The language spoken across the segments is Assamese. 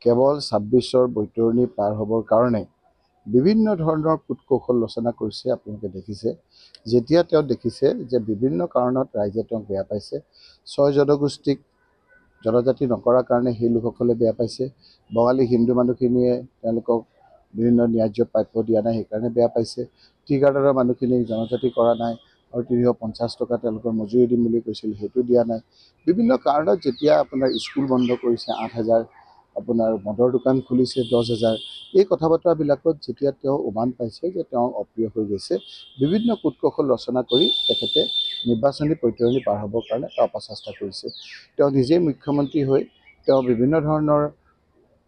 কেৱল ২৬ৰ বৈতৰণি পাৰ হ'বৰ কাৰণে বিভিন্ন ধৰণৰ কূটকৌশল ৰচনা কৰিছে। আপোনালোকে দেখিছে, যেতিয়া তেওঁ দেখিছে যে বিভিন্ন কাৰণত ৰাইজে তেওঁক বেয়া পাইছে, ৬ জনগোষ্ঠীক জনজাতি নকৰাৰ কাৰণে সেই লোকসকলে বেয়া পাইছে, বঙালী হিন্দু মানুহখিনিয়ে তেওঁলোকক বিভিন্ন ন্যায্য প্ৰাপ্য দিয়া নাই সেইকাৰণে বেয়া পাইছে, টি গাৰ্ডেনৰ মানুহখিনিক জনজাতি কৰা নাই আৰু ৩৫০ টকা তেওঁলোকৰ মজুৰি দিম বুলি কৈছিল সেইটো দিয়া নাই। বিভিন্ন কাৰণত যেতিয়া আপোনাৰ স্কুল বন্ধ কৰিছে ৮,০০০, আপোনাৰ মদৰ দোকান খুলিছে ১০,০০০, এই কথা বতৰাবিলাকত যেতিয়া তেওঁ উমান পাইছে যে তেওঁ অপ্ৰিয় হৈ গৈছে, বিভিন্ন কূটকৌশল ৰচনা কৰি তেখেতে নিৰ্বাচনী বৈতৰণি পাৰ হ'বৰ কাৰণে এটা অপচেষ্টা কৰিছে। তেওঁ নিজেই মুখ্যমন্ত্ৰী হৈ তেওঁ বিভিন্ন ধৰণৰ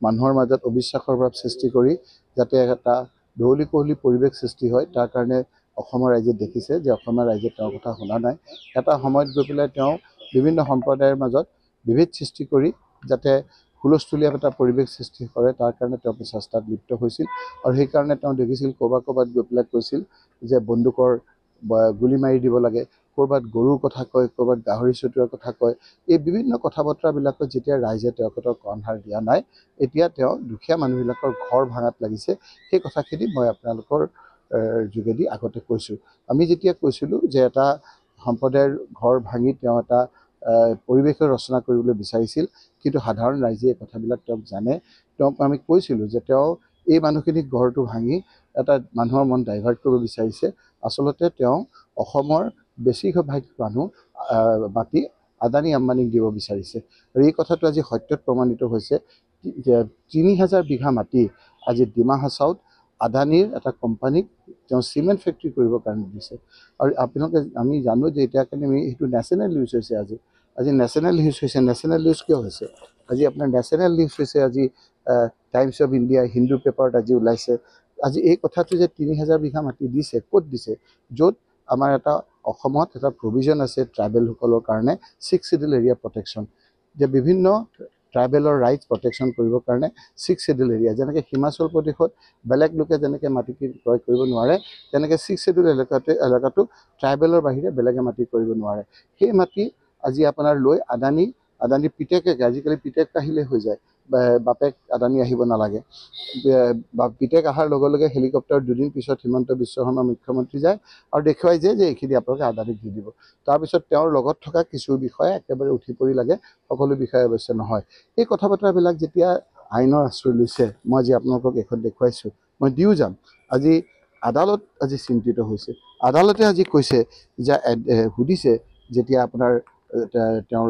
মানুহৰ মাজত অবিশ্বাসৰ ভাৱ সৃষ্টি কৰি যাতে এটা দৌলি কৌলি পৰিৱেশ সৃষ্টি হয়, তাৰ কাৰণে অসমৰ ৰাইজে দেখিছে যে অসমৰ ৰাইজে তেওঁৰ কথা শুনা নাই। এটা সময়ত গৈ পেলাই তেওঁ বিভিন্ন সম্প্ৰদায়ৰ মাজত বিভেদ সৃষ্টি কৰি যাতে হুলস্থুলীয়া এটা পৰিৱেশ সৃষ্টি কৰে তাৰ কাৰণে তেওঁ প্ৰচেষ্টাত লিপ্ত হৈছিল। আৰু সেইকাৰণে তেওঁ দেখিছিল ক'ৰবাত গৈ পেলাই কৈছিল যে বন্দুকৰ গুলি মাৰি দিব লাগে, ক'ৰবাত গৰুৰ কথা কয়, ক'ৰবাত গাহৰি চতুৱাৰ কথা কয়। এই বিভিন্ন কথা বতৰাবিলাকত যেতিয়া ৰাইজে তেখেতক কৰ্ণধাৰ দিয়া নাই, এতিয়া তেওঁ দুখীয়া মানুহবিলাকৰ ঘৰ ভাঙাত লাগিছে। সেই কথাখিনি মই আপোনালোকৰ যোগেদি আগতে কৈছোঁ। আমি যেতিয়া কৈছিলোঁ যে এটা সম্প্ৰদায়ৰ ঘৰ ভাঙি তেওঁ এটা পৰিৱেশৰ ৰচনা কৰিবলৈ বিচাৰিছিল, কিন্তু সাধাৰণ ৰাইজে এই কথাবিলাক তেওঁক জানে। তেওঁক আমি কৈছিলোঁ যে তেওঁ এই মানুহখিনিক ঘৰটো ভাঙি এটা মানুহৰ মন ডাইভাৰ্ট কৰিব বিচাৰিছে। আচলতে তেওঁ অসমৰ বেছিভাগ মানুহ মাটি আদানী আম্বানীক দিব বিচাৰিছে। আৰু এই কথাটো আজি সত্যত প্ৰমাণিত হৈছে যে ৩,০০০ বিঘা মাটি আজি ডিমা হাছাওত আদানীৰ এটা কোম্পানীক তেওঁ চিমেণ্ট ফেক্টৰী কৰিবৰ কাৰণে দিছে। আৰু আপোনালোকে আমি জানো যে এতিয়া কাৰণে সেইটো নেশ্যনেল নিউজ হৈছে। আজি নেশ্যনেল নিউজ হৈছে। নেশ্যনেল নিউজ কিয় হৈছে? আজি আপোনাৰ নেশ্যনেল নিউজ হৈছে, আজি টাইমছ অফ ইণ্ডিয়া, হিন্দু পেপাৰত আজি ওলাইছে। আজি এই কথাটো যে ৩,০০০ বিঘা মাটি দিছে, ক'ত দিছে? য'ত আমাৰ এটা অসমত এটা প্ৰভিজন আছে ট্ৰাইবেলসকলৰ কাৰণে 6 শিডিউল এৰিয়া প্ৰটেকশ্যন, যে বিভিন্ন ট্ৰাইবেলৰ ৰাইটছ প্ৰটেকশ্যন কৰিবৰ কাৰণে 6 শিডিউল এৰিয়া, যেনেকৈ হিমাচল প্ৰদেশত বেলেগ লোকে যেনেকৈ মাটি ক্ৰয় কৰিব নোৱাৰে, তেনেকৈ 6 শিডিউল এলেকাটো ট্ৰাইবেলৰ বাহিৰে বেলেগে মাটি কৰিব নোৱাৰে। সেই মাটি আজি আপোনাৰ লৈ আদানী পিতেকে, আজিকালি পিতেক আহিলে হৈ যায়, বাপেক আদানী আহিব নালাগে। পিতেক অহাৰ লগে লগে হেলিকপ্টাৰ 2 দিন পিছত হিমন্ত বিশ্ব শৰ্মা মুখ্যমন্ত্ৰী যায় আৰু দেখুৱাই যে এইখিনি আপোনালোকে আদানীক দি দিব। তাৰপিছত তেওঁৰ লগত থকা কিছু বিষয়ে একেবাৰে উঠি পৰি লাগে, সকলো বিষয়ে অৱশ্যে নহয়। এই কথা বতৰাবিলাক যেতিয়া আইনৰ আশ্ৰয় লৈছে, মই আজি আপোনালোকক এখন দেখুৱাইছোঁ, মই দিও যাম। আজি আদালত আজি চিন্তিত হৈছে। আদালতে আজি কৈছে যে সুধিছে, যেতিয়া আপোনাৰ তেওঁৰ